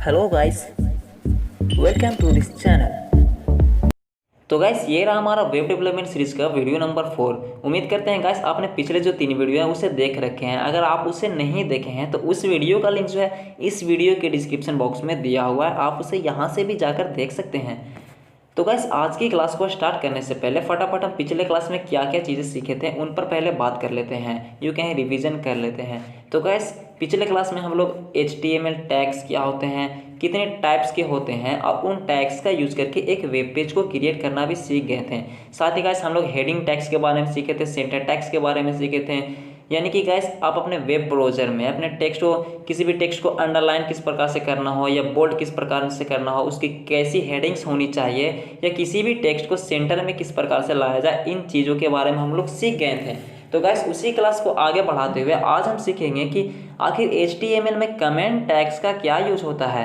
Hello guys, welcome to this channel. तो guys ये रहा हमारा वेब डेवलपमेंट सीरीज का वीडियो नंबर 4। उम्मीद करते हैं गाइस आपने पिछले जो 3 वीडियो हैं उसे देख रखे हैं। अगर आप उसे नहीं देखे हैं तो उस वीडियो का लिंक जो है इस वीडियो के डिस्क्रिप्शन बॉक्स में दिया हुआ है, आप उसे यहाँ से भी जाकर देख सकते हैं। तो गाइस आज की क्लास को स्टार्ट करने से पहले फटाफट हम पिछले क्लास में क्या क्या चीज़ें सीखे थे उन पर पहले बात कर लेते हैं, यूँ कहें रिवीजन कर लेते हैं। तो गाइस पिछले क्लास में हम लोग HTML टैग्स क्या होते हैं, कितने टाइप्स के होते हैं और उन टैग्स का यूज़ करके एक वेब पेज को क्रिएट करना भी सीख गए थे। साथ ही गाइस हम लोग हेडिंग टैग्स के बारे में सीखे थे, सेंटर टैग्स के बारे में सीखे थे। यानी कि गाइस आप अपने वेब ब्राउज़र में अपने टेक्स्ट को, किसी भी टेक्स्ट को अंडरलाइन किस प्रकार से करना हो या बोल्ड किस प्रकार से करना हो, उसकी कैसी हेडिंग्स होनी चाहिए, या किसी भी टेक्स्ट को सेंटर में किस प्रकार से लाया जाए, इन चीज़ों के बारे में हम लोग सीख गए थे। तो गाइस उसी क्लास को आगे बढ़ाते हुए आज हम सीखेंगे कि आखिर HTML में कमेंट टैग्स का क्या यूज होता है,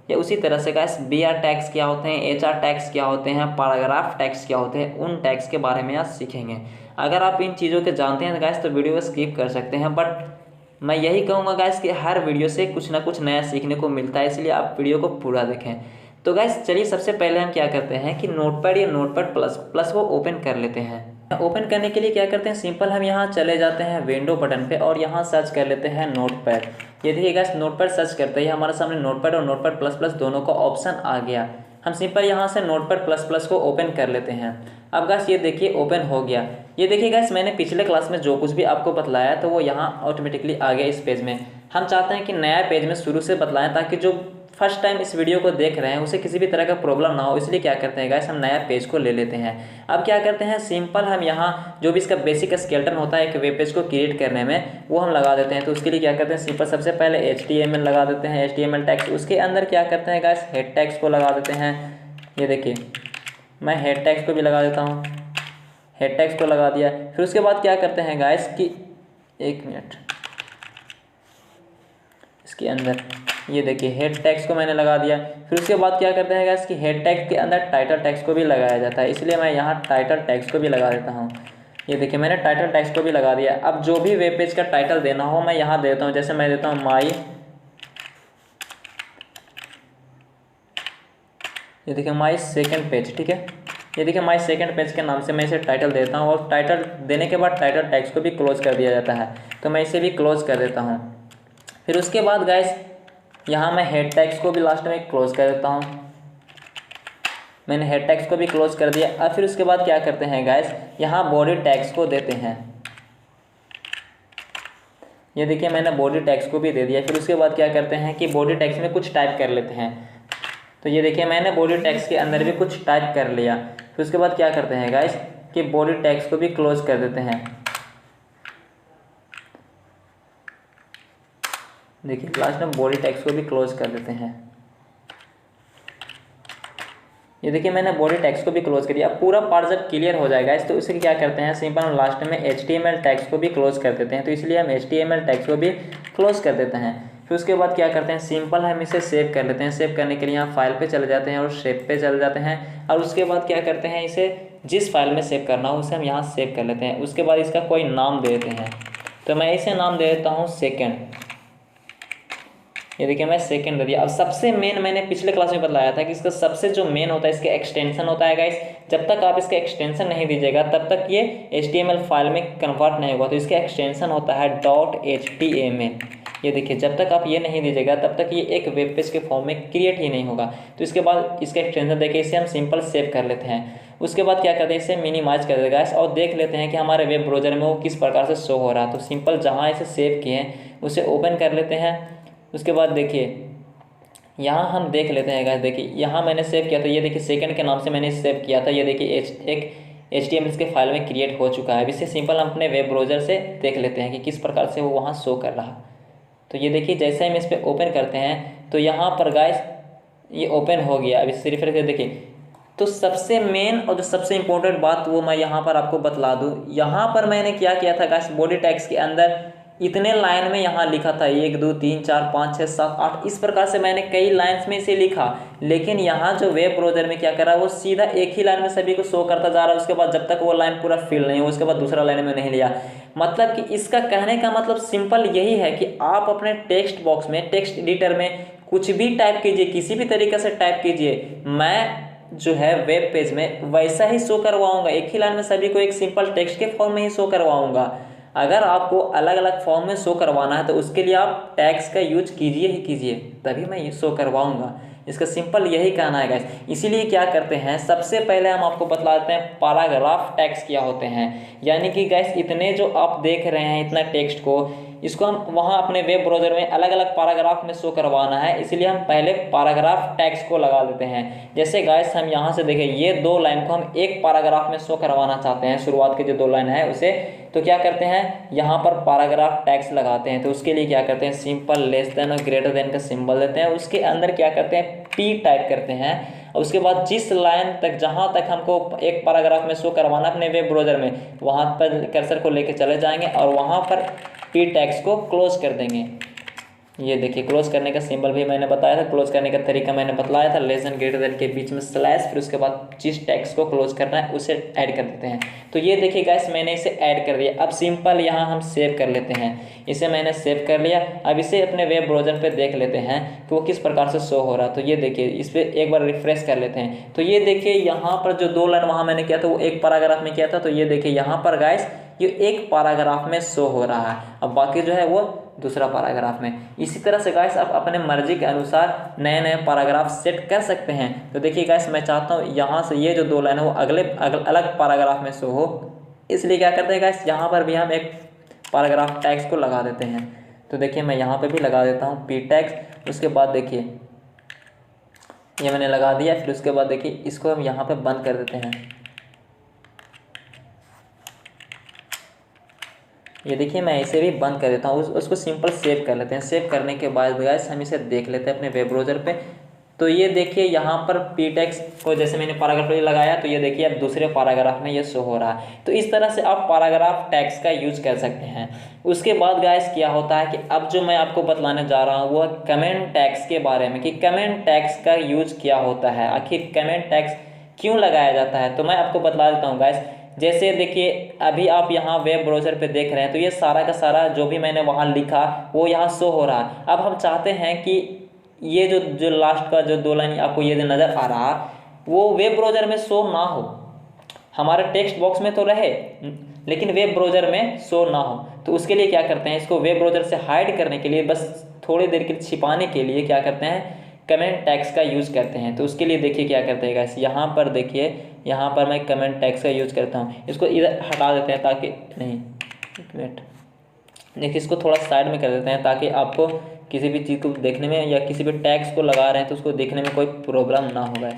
या उसी तरह से गाइस BR टैग्स क्या होते हैं, HR टैग्स क्या होते हैं, पैराग्राफ टैग्स क्या होते हैं, उन टैग्स के बारे में आज सीखेंगे। अगर आप इन चीज़ों के जानते हैं तो गाइस तो वीडियो को स्किप कर सकते हैं, बट मैं यही कहूँगा गाइस कि हर वीडियो से कुछ ना कुछ नया सीखने को मिलता है, इसलिए आप वीडियो को पूरा देखें। तो गाइस चलिए सबसे पहले हम क्या करते हैं कि नोटपैड या नोटपैड प्लस वो ओपन कर लेते हैं। ओपन करने के लिए क्या करते हैं, सिंपल हम यहाँ चले जाते हैं विंडो बटन पे और यहाँ सर्च कर लेते हैं नोटपैड। ये देखिए गाइस नोटपैड सर्च करते ही हमारे सामने नोटपैड और नोटपैड प्लस प्लस दोनों का ऑप्शन आ गया। हम सिंपल यहाँ से नोटपैड प्लस प्लस को ओपन कर लेते हैं। अब गाइस ये देखिए ओपन हो गया। ये देखिए गाइस मैंने पिछले क्लास में जो कुछ भी आपको बतलाया तो वो यहाँ ऑटोमेटिकली आ गया इस पेज में। हम चाहते हैं कि नया पेज में शुरू से बतलाएं ताकि जो फर्स्ट टाइम इस वीडियो को देख रहे हैं उसे किसी भी तरह का प्रॉब्लम ना हो, इसलिए क्या करते हैं गाइस हम नया पेज को ले लेते हैं। अब क्या करते हैं, सिंपल हम यहाँ जो भी इसका बेसिक स्केलेटन होता है एक वेब पेज को क्रिएट करने में वो हम लगा देते हैं। तो उसके लिए क्या करते हैं, सिंपल सबसे पहले HTML लगा देते हैं, HTML टैग्स। उसके अंदर क्या करते हैं गाइस हेड टैग्स को लगा देते हैं। ये देखिए मैं हेड टैग्स को भी लगा देता हूँ, हेड टैग्स को लगा दिया। फिर उसके बाद क्या करते हैं गाइस कि एक मिनट, इसके अंदर ये देखिए हेड टैग्स को मैंने लगा दिया। फिर उसके बाद क्या करते हैं गाइस कि हेड टैग के अंदर टाइटल टैग्स को भी लगाया जाता है, इसलिए मैं यहाँ टाइटल टैग्स को भी लगा देता हूँ। ये देखिए मैंने टाइटल टैग्स को भी लगा दिया। अब जो भी वेब पेज का टाइटल देना हो मैं यहाँ देता हूँ, जैसे मैं देता हूँ ये देखिए माई सेकेंड पेज, ठीक है। ये देखिए माई सेकेंड पेज के नाम से मैं इसे टाइटल देता हूँ और टाइटल देने के बाद टाइटल टैग्स को भी क्लोज कर दिया जाता है, तो मैं इसे भी क्लोज कर देता हूँ। फिर उसके बाद गाइस यहाँ मैं हेड टैग्स को भी लास्ट में क्लोज कर देता हूँ। मैंने हेड टैग्स को भी क्लोज कर दिया। अब फिर उसके बाद क्या करते हैं गाइस, यहाँ बॉडी टैग्स को देते हैं। ये देखिए मैंने बॉडी टैग्स को भी दे दिया। फिर उसके बाद क्या करते हैं कि बॉडी टैग्स में कुछ टाइप कर लेते हैं। तो ये देखिए मैंने बॉडी टैग्स के अंदर भी कुछ टाइप कर लिया। फिर उसके बाद क्या करते हैं गाइस कि बॉडी टैग्स को भी क्लोज कर देते हैं। देखिए लास्ट में बॉडी टैग्स को भी क्लोज कर देते हैं। ये देखिए मैंने बॉडी टैग्स को भी क्लोज कर दिया। अब पूरा पार्ट जब क्लियर हो जाएगा इस तो इसे क्या करते हैं, सिंपल हम लास्ट में HTML टैग्स को भी क्लोज कर देते हैं। तो इसलिए हम HTML टैग्स को भी क्लोज कर देते हैं। फिर उसके बाद क्या करते हैं, सिंपल हम इसे सेव कर लेते हैं। सेव करने के लिए यहाँ फाइल पे चले जाते हैं और सेव पे चले जाते हैं। और उसके बाद क्या करते हैं, इसे जिस फाइल में सेव करना हो उसे हम यहाँ सेव कर लेते हैं। उसके बाद इसका कोई नाम दे देते हैं। तो मैं इसे नाम दे देता हूँ सेकेंड। ये देखिए मैं सेकंड दे दिया। अब सबसे मेन मैंने पिछले क्लास में बताया था कि इसका सबसे जो मेन होता है इसका एक्सटेंशन होता है गाइस। जब तक आप इसका एक्सटेंशन नहीं दीजिएगा तब तक ये HTML फाइल में कन्वर्ट नहीं होगा। तो इसका एक्सटेंशन होता है .html। ये देखिए जब तक आप ये नहीं दीजिएगा तब तक ये एक वेब पेज के फॉर्म में क्रिएट ही नहीं होगा। तो इसके बाद इसका एक्सटेंशन देके इसे हम सिंपल सेव कर लेते हैं। उसके बाद क्या करते हैं, इसे मिनिमाइज कर देगा और देख लेते हैं कि हमारे वेब ब्राउज़र में वो किस प्रकार से शो हो रहा है। तो सिंपल जहाँ इसे सेव किए हैं उसे ओपन कर लेते हैं। उसके बाद देखिए यहाँ हम देख लेते हैं गाइस, देखिए यहाँ मैंने सेव किया था। ये देखिए सेकंड के नाम से मैंने सेव किया था। ये देखिए एक HTML के फाइल में क्रिएट हो चुका है। अब इसे सिंपल हम अपने वेब ब्राउज़र से देख लेते हैं कि किस प्रकार से वो वहाँ शो कर रहा। तो ये देखिए जैसे हम इस पर ओपन करते हैं तो यहाँ पर गाइस ये ओपन हो गया। अब इसे रिफ्रेश करके देखिए तो सबसे मेन और जो सबसे इंपॉर्टेंट बात वो मैं यहाँ पर आपको बतला दूँ। यहाँ पर मैंने क्या किया था गाइस, बॉडी टैग्स के अंदर इतने लाइन में यहाँ लिखा था 1 2 3 4 5 6 7 8, इस प्रकार से मैंने कई लाइन्स में इसे लिखा। लेकिन यहाँ जो वेब ब्राउज़र में क्या करा, वो सीधा एक ही लाइन में सभी को शो करता जा रहा है। उसके बाद जब तक वो लाइन पूरा फिल नहीं हो उसके बाद दूसरा लाइन में नहीं लिया। मतलब कि इसका कहने का मतलब सिंपल यही है कि आप अपने टेक्स्ट बॉक्स में, टेक्स्ट एडिटर में कुछ भी टाइप कीजिए, किसी भी तरीके से टाइप कीजिए, मैं जो है वेब पेज में वैसा ही शो करवाऊंगा। एक ही लाइन में सभी को एक सिंपल टेक्स्ट के फॉर्म में ही शो करवाऊंगा। अगर आपको अलग अलग फॉर्म में शो करवाना है तो उसके लिए आप टैग्स का यूज कीजिए ही कीजिए, तभी मैं ये शो करवाऊंगा। इसका सिंपल यही कहना है गाइस। इसीलिए क्या करते हैं, सबसे पहले हम आपको बतला देते हैं पैराग्राफ टैग्स क्या होते हैं। यानी कि गाइस इतने जो आप देख रहे हैं इतना टेक्स्ट को, इसको हम वहाँ अपने वेब ब्राउज़र में अलग अलग पैराग्राफ में शो करवाना है, इसलिए हम पहले पैराग्राफ टैग्स को लगा देते हैं। जैसे गाइस हम यहाँ से देखें, ये 2 लाइन को हम एक पैराग्राफ में शो करवाना चाहते हैं, शुरुआत के जो 2 लाइन है उसे, तो क्या करते हैं, यहाँ पर पैराग्राफ टैग्स लगाते हैं। तो उसके लिए क्या करते हैं, सिंपल लेस देन और ग्रेटर देन का सिंबल देते हैं, उसके अंदर क्या करते हैं, पी टाइप करते हैं, और उसके बाद जिस लाइन तक, जहाँ तक हमको एक पैराग्राफ में शो करवाना अपने वेब ब्राउज़र में, वहाँ पर कर्सर को लेकर चले जाएंगे और वहाँ पर पी टैग्स को क्लोज कर देंगे। ये देखिए क्लोज करने का सिंबल भी मैंने बताया था, क्लोज करने का तरीका मैंने बताया था, लेस देन ग्रेटर देन के बीच में स्लैश, फिर उसके बाद जिस टैग्स को क्लोज करना है उसे ऐड कर देते हैं। तो ये देखिए गाइस मैंने इसे ऐड कर दिया। अब सिंपल यहाँ हम सेव कर लेते हैं, इसे मैंने सेव कर लिया। अब इसे अपने वेब ब्राउज़र पे देख लेते हैं कि वो किस प्रकार से शो हो रहा है। तो ये देखिए, इस पर एक बार रिफ्रेश कर लेते हैं। तो ये देखिए यहाँ पर जो 2 लाइन वहाँ मैंने किया था वो एक पैराग्राफ में किया था, तो ये देखिए यहाँ पर गाइस ये एक पैराग्राफ में शो हो रहा है, अब बाकी जो है वो दूसरा पैराग्राफ में। इसी तरह से गाइस आप अपने मर्जी के अनुसार नए नए पैराग्राफ सेट कर सकते हैं। तो देखिए गाइस मैं चाहता हूँ यहाँ से ये जो 2 लाइन है वो अलग पैराग्राफ में शो हो, इसलिए क्या करते हैं गाइस, यहाँ पर भी हम एक पैराग्राफ टैग्स को लगा देते हैं। तो देखिए मैं यहाँ पे भी लगा देता हूँ पी टैग्स। उसके बाद देखिए ये मैंने लगा दिया, फिर उसके बाद देखिए इसको हम यहाँ पे बंद कर देते हैं। ये देखिए मैं इसे भी बंद कर देता हूँ, उसको सिंपल सेव कर लेते हैं। सेव करने के बाद गाइस हम इसे देख लेते हैं अपने वेब ब्राउज़र पे। तो ये देखिए यहाँ पर पी टैग्स को जैसे मैंने पैराग्राफ लगाया, तो ये देखिए अब दूसरे पैराग्राफ में ये शो हो रहा है। तो इस तरह से आप पैराग्राफ टैग्स का यूज कर सकते हैं। उसके बाद गाइस क्या होता है कि अब जो मैं आपको बतलाने जा रहा हूँ वो कमेंट टैग्स के बारे में, कि कमेंट टैग्स का यूज क्या होता है, आखिर कमेंट टैग्स क्यों लगाया जाता है। तो मैं आपको बतला देता हूँ गाइस। जैसे देखिए अभी आप यहाँ वेब ब्राउज़र पे देख रहे हैं, तो ये सारा का सारा जो भी मैंने वहाँ लिखा वो यहाँ शो हो रहा है। अब हम चाहते हैं कि ये जो लास्ट का जो 2 लाइन आपको ये नज़र आ रहा वो वेब ब्राउज़र में शो ना हो, हमारे टेक्स्ट बॉक्स में तो रहे लेकिन वेब ब्राउज़र में शो ना हो। तो उसके लिए क्या करते हैं, इसको वेब ब्राउज़र से हाइड करने के लिए, बस थोड़ी देर के लिए छिपाने के लिए क्या करते हैं, कमेंट टैग्स का यूज़ करते हैं। तो उसके लिए देखिए क्या करते हैं गाइस, यहाँ पर देखिए, यहाँ पर मैं कमेंट टैग्स का यूज़ करता हूँ। इसको इधर हटा देते हैं ताकि, नहीं वेट, देखिए इसको थोड़ा साइड में कर देते हैं ताकि आपको किसी भी चीज़ को देखने में या किसी भी टैग्स को लगा रहे हैं तो उसको देखने में कोई प्रॉब्लम ना होगा।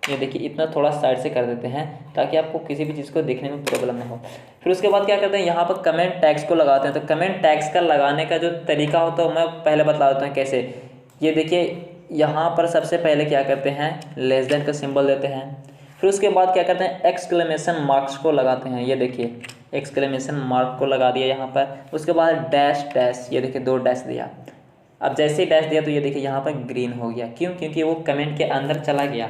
ये देखिए इतना थोड़ा साइड से कर देते हैं ताकि आपको किसी भी चीज़ को देखने में प्रॉब्लम ना हो। फिर उसके बाद क्या करते हैं, यहाँ पर कमेंट टैग्स को लगाते हैं। तो कमेंट टैग्स का लगाने का जो तरीका होता है मैं पहले बता देता हूँ कैसे। ये देखिए यहाँ पर सबसे पहले क्या करते हैं, लेस देन का सिंबल देते हैं। फिर उसके बाद क्या करते हैं, एक्सक्लेमेशन मार्क्स को लगाते हैं। ये देखिए एक्सक्लेमेशन मार्क को लगा दिया यहाँ पर। उसके बाद डैश डैश, ये देखिए 2 डैश दिया। अब जैसे ही डैश दिया तो ये देखिए यहाँ पर ग्रीन हो गया, क्यों, क्योंकि वो कमेंट के अंदर चला गया।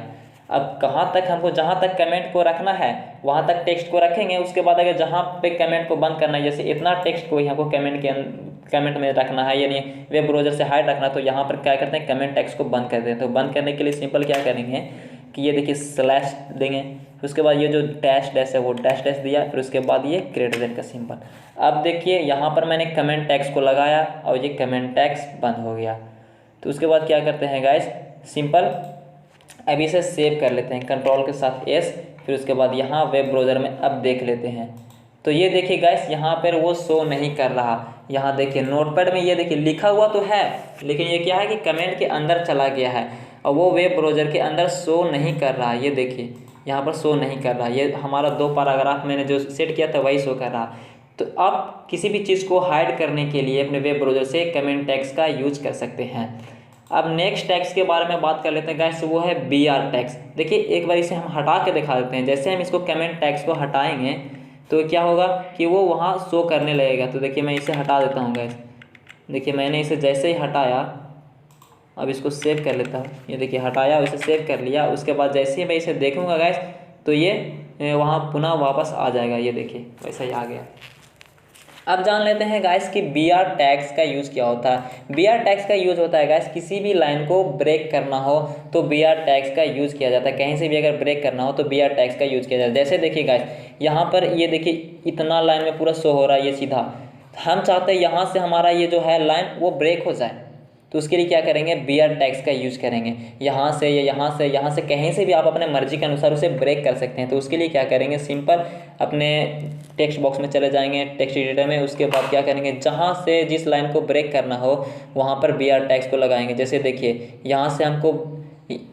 अब कहाँ तक हमको, जहाँ तक कमेंट को रखना है वहाँ तक टेक्स्ट को रखेंगे। उसके बाद अगर जहाँ पे कमेंट को बंद करना है, जैसे इतना टेक्स्ट को ही हमको कमेंट में रखना है, यानी वेब ब्राउज़र से हाइड रखना, तो यहाँ पर क्या करते हैं, कमेंट टेक्स्ट को बंद कर देते हैं। तो बंद करने के लिए सिंपल क्या करेंगे कि ये देखिए स्लैश देंगे, फिर उसके बाद ये जो डैश डैश है वो डैश डैश दिया, फिर उसके बाद ये ग्रेटर देन का सिंबल। अब देखिए यहाँ पर मैंने कमेंट टैग्स को लगाया और ये कमेंट टैग्स बंद हो गया। तो उसके बाद क्या करते हैं गाइस, सिंपल अब इसे सेव कर लेते हैं कंट्रोल के साथ एस। फिर उसके बाद यहाँ वेब ब्राउज़र में अब देख लेते हैं। तो ये देखिए गाइस यहाँ पर वो शो नहीं कर रहा। यहाँ देखिए नोटपैड में ये देखिए लिखा हुआ तो है, लेकिन ये क्या है कि कमेंट के अंदर चला गया है और वो वेब ब्राउज़र के अंदर शो नहीं कर रहा। ये देखिए यहाँ पर शो नहीं कर रहा। ये हमारा 2 पैराग्राफ मैंने जो सेट किया था वही शो कर रहा। तो आप किसी भी चीज़ को हाइड करने के लिए अपने वेब ब्राउज़र से कमेंट टैग्स का यूज कर सकते हैं। अब नेक्स्ट टैग्स के बारे में बात कर लेते हैं गाइस, वो है BR टैग्स। देखिए एक बार इसे हम हटा के दिखा देते हैं। जैसे हम इसको कमेंट टैग्स को हटाएंगे तो क्या होगा कि वो वहाँ शो करने लगेगा। तो देखिए मैं इसे हटा देता हूँ गाइस। देखिए मैंने इसे जैसे ही हटाया, अब इसको सेव कर लेता हूँ। ये देखिए हटाया, इसे सेव कर लिया। उसके बाद जैसे ही मैं इसे देखूँगा गाइस तो ये वहाँ पुनः वापस आ जाएगा। ये देखिए वैसा ही आ गया। अब जान लेते हैं गाइस कि बी आर टैग्स का यूज़ क्या होता है। बी आर टैग्स का यूज़ होता है गाइस, किसी भी लाइन को ब्रेक करना हो तो बी आर टैग्स का यूज़ किया जाता है। कहीं से भी अगर ब्रेक करना हो तो बी आर टैग्स का यूज़ किया जाता है। जैसे देखिए गाइस, यहाँ पर ये देखिए इतना लाइन में पूरा शो हो रहा है ये सीधा, हम चाहते हैं यहाँ से हमारा ये जो है लाइन वो ब्रेक हो जाए, तो उसके लिए क्या करेंगे, बी आर टैग्स का यूज़ करेंगे। यहाँ से या यहाँ से कहीं से भी आप अपने मर्जी के अनुसार उसे ब्रेक कर सकते हैं। तो उसके लिए क्या करेंगे, सिंपल अपने टेक्स्ट बॉक्स में चले जाएंगे, टेक्स्ट एडिटर में, उसके बाद क्या करेंगे, जहाँ से जिस लाइन को ब्रेक करना हो वहाँ पर बी आर टैग्स को लगाएंगे। जैसे देखिए यहाँ से हमको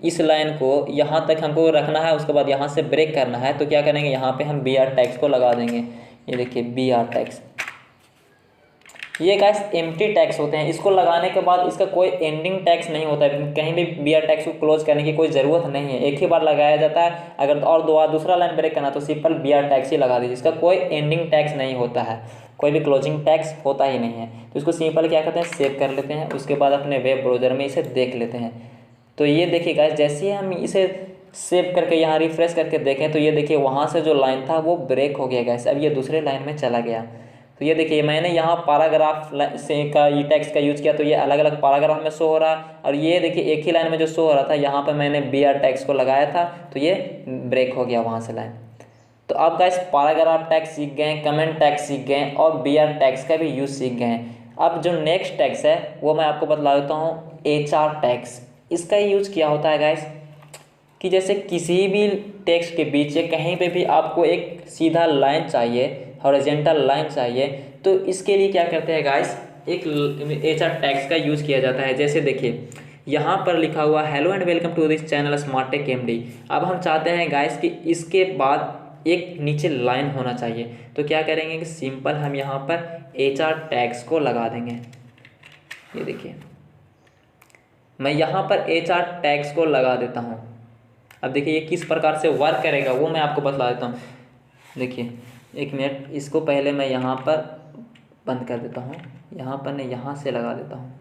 इस लाइन को यहाँ तक हमको रखना है, उसके बाद यहाँ से ब्रेक करना है, तो क्या करेंगे, यहाँ पे हम बी आर टैग्स को लगा देंगे। ये देखिए बी आर टैग्स, ये गाइस एम्प्टी टैग्स होते हैं। इसको लगाने के बाद इसका कोई एंडिंग टैग्स नहीं होता है, कहीं भी बी आर टैग्स को क्लोज करने की कोई ज़रूरत नहीं है, एक ही बार लगाया जाता है। अगर और दूसरा लाइन ब्रेक करना तो सिंपल बी आर टैग्स ही लगा दीजिए, इसका कोई एंडिंग टैग्स नहीं होता है, कोई भी क्लोजिंग टैग्स होता ही नहीं है। तो इसको सिंपल क्या करते हैं, सेव कर लेते हैं, उसके बाद अपने वेब ब्राउज़र में इसे देख लेते हैं। तो ये देखिए गाइस, जैसे ही हम इसे सेव करके यहाँ रिफ्रेश करके देखें तो ये देखिए वहाँ से जो लाइन था वो ब्रेक हो गया गाइस, अब ये दूसरे लाइन में चला गया। तो ये देखिए मैंने यहाँ पैराग्राफ से का ये टेक्स्ट का यूज़ किया तो ये अलग अलग पैराग्राफ में शो हो रहा है, और ये देखिए एक ही लाइन में जो शो हो रहा था यहाँ पर मैंने बी आर टैग्स को लगाया था तो ये ब्रेक हो गया वहाँ से लाइन। तो आप गाइस पैराग्राफ टैग्स सीख गए, कमेंट टैग्स सीख गए और बी आर टैग्स का भी यूज़ सीख गए। अब जो नेक्स्ट टैग्स है वो मैं आपको बतला देता हूँ, एच आर टैग्स। इसका यूज़ क्या होता है गाइस, कि जैसे किसी भी टेक्स्ट के बीच या कहीं पे भी आपको एक सीधा लाइन चाहिए, हॉरिजॉन्टल लाइन चाहिए, तो इसके लिए क्या करते हैं गाइस, एक एच आर टैग्स का यूज़ किया जाता है। जैसे देखिए यहाँ पर लिखा हुआ hello and welcome to this channel smart tech MD. अब हम चाहते हैं गाइस कि इसके बाद एक नीचे लाइन होना चाहिए, तो क्या करेंगे कि सिंपल हम यहाँ पर एच आर टैग्स को लगा देंगे। ये देखिए मैं यहाँ पर एच आर टैग्स को लगा देता हूँ। अब देखिए ये किस प्रकार से वर्क करेगा वो मैं आपको बता देता हूँ। देखिए एक मिनट, इसको पहले मैं यहाँ पर बंद कर देता हूँ, यहाँ पर नहीं यहाँ से लगा देता हूँ।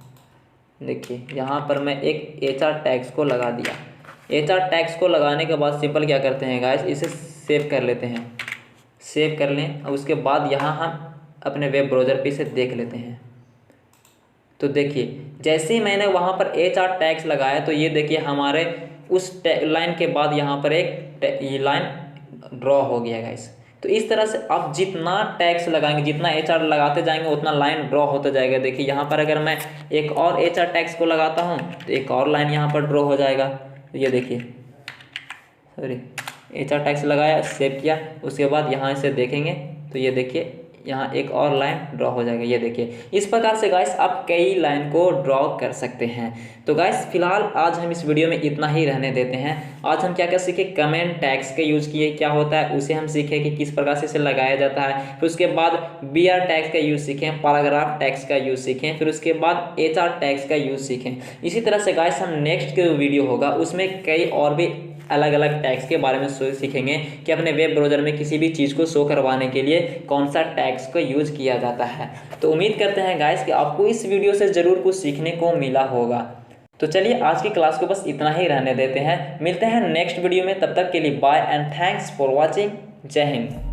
देखिए यहाँ पर मैं एक एच आर टैग्स को लगा दिया। एच आर टैग्स को लगाने के बाद सिंपल क्या करते हैं गाइस, इसे सेव कर लेते हैं, सेव कर लें और उसके बाद यहाँ हम अपने वेब ब्राउज़र पे इसे देख लेते हैं। तो देखिए जैसे ही मैंने वहाँ पर एच आर टैग्स लगाया तो ये देखिए हमारे उस लाइन के बाद यहाँ पर एक ये लाइन ड्रॉ हो गया गाइस। तो इस तरह से आप जितना टैग्स लगाएंगे, जितना एच आर लगाते जाएंगे उतना लाइन ड्रॉ होता जाएगा। देखिए यहाँ पर अगर मैं एक और एच आर टैग्स को लगाता हूँ तो एक और लाइन यहाँ पर ड्रॉ हो जाएगा। तो ये देखिए सॉरी एच आर टैग्स लगाया, सेव किया, उसके बाद यहाँ से देखेंगे तो ये देखिए यहाँ एक और लाइन ड्रॉ हो जाएगा। ये देखिए इस प्रकार से गाइस आप कई लाइन को ड्रॉ कर सकते हैं। तो गाइस फिलहाल आज हम इस वीडियो में इतना ही रहने देते हैं। आज हम क्या क्या सीखे, कमेंट टैग्स के यूज़ किए क्या होता है उसे हम सीखे कि किस प्रकार से इसे लगाया जाता है, फिर उसके बाद बी आर टैग्स का यूज़ सीखें, पैराग्राफ टैग्स का यूज़ सीखें, फिर उसके बाद एच आर टैग्स का यूज़ सीखें। इसी तरह से गाइस हम नेक्स्ट जो वीडियो होगा उसमें कई और भी अलग अलग टैग्स के बारे में सीखेंगे कि अपने वेब ब्राउज़र में किसी भी चीज़ को शो करवाने के लिए कौन सा टैग्स को यूज़ किया जाता है। तो उम्मीद करते हैं गाइस कि आपको इस वीडियो से ज़रूर कुछ सीखने को मिला होगा। तो चलिए आज की क्लास को बस इतना ही रहने देते हैं, मिलते हैं नेक्स्ट वीडियो में, तब तक के लिए bye and thanks for watching. जय हिंद।